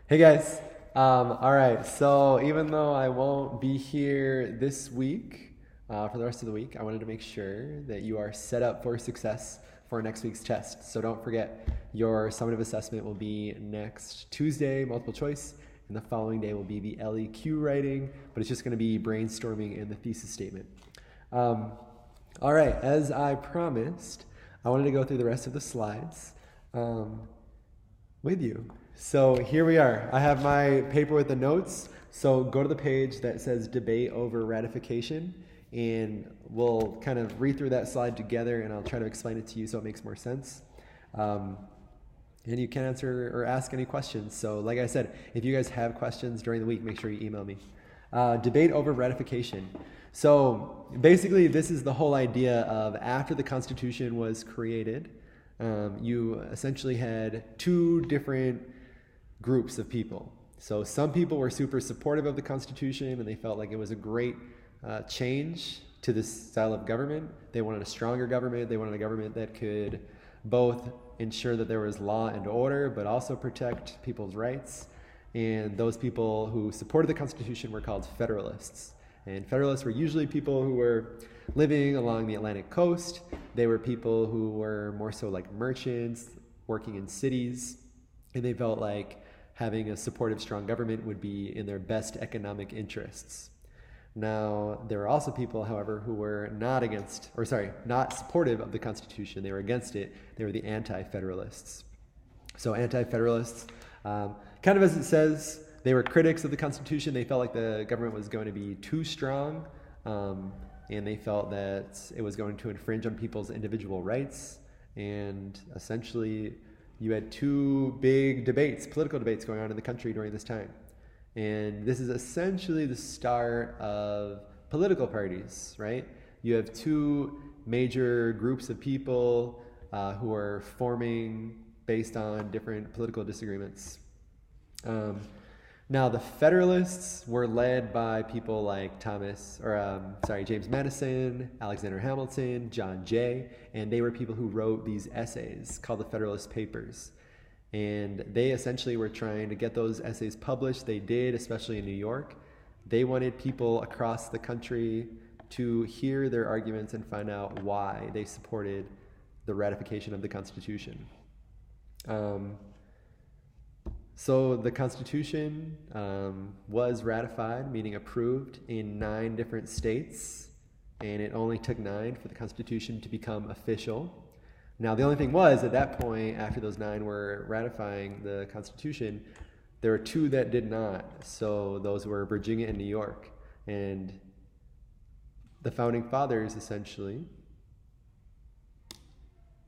Hey guys. All right. So even though I won't be here this week, for the rest of the week, I wanted to make sure that you are set up for success for next week's test. So don't forget, your summative assessment will be next Tuesday, multiple choice, and the following day will be the LEQ writing, but it's just going to be brainstorming and the thesis statement. Um, all right. As I promised, I wanted to go through the rest of the slides. With you. So here we are. I have my paper with the notes. So go to the page that says debate over ratification, and we'll kind of read through that slide together, and I'll try to explain it to you so it makes more sense. Um, and you can answer or ask any questions. So like I said, if you guys have questions during the week, make sure you email me. Debate over ratification. So basically, this is the whole idea of after the Constitution was created, you essentially had two different groups of people. So some people were super supportive of the Constitution and they felt like it was a great change to this style of government. They wanted a stronger government. They wanted a government that could both ensure that there was law and order, but also protect people's rights. And those people who supported the Constitution were called Federalists. And Federalists were usually people who were living along the Atlantic coast. They were people who were more so like merchants working in cities. And they felt like having a supportive, strong government would be in their best economic interests. Now, there were also people, however, who were not supportive of the Constitution. They were against it. They were the anti-federalists. So anti-federalists, kind of as it says, they were critics of the Constitution. They felt like the government was going to be too strong, and they felt that it was going to infringe on people's individual rights. And essentially, you had two big debates, political debates going on in the country during this time. And this is essentially the start of political parties, right? You have two major groups of people who are forming based on different political disagreements. Now, the Federalists were led by people like James Madison, Alexander Hamilton, John Jay, and they were people who wrote these essays called the Federalist Papers. And they essentially were trying to get those essays published. They did, especially in New York. They wanted people across the country to hear their arguments and find out why they supported the ratification of the Constitution. So the Constitution was ratified, meaning approved, in 9 different states, and it only took 9 for the Constitution to become official. Now, the only thing was, at that point, after those 9 were ratifying the Constitution, there were 2 that did not. So those were Virginia and New York. And the Founding Fathers, essentially,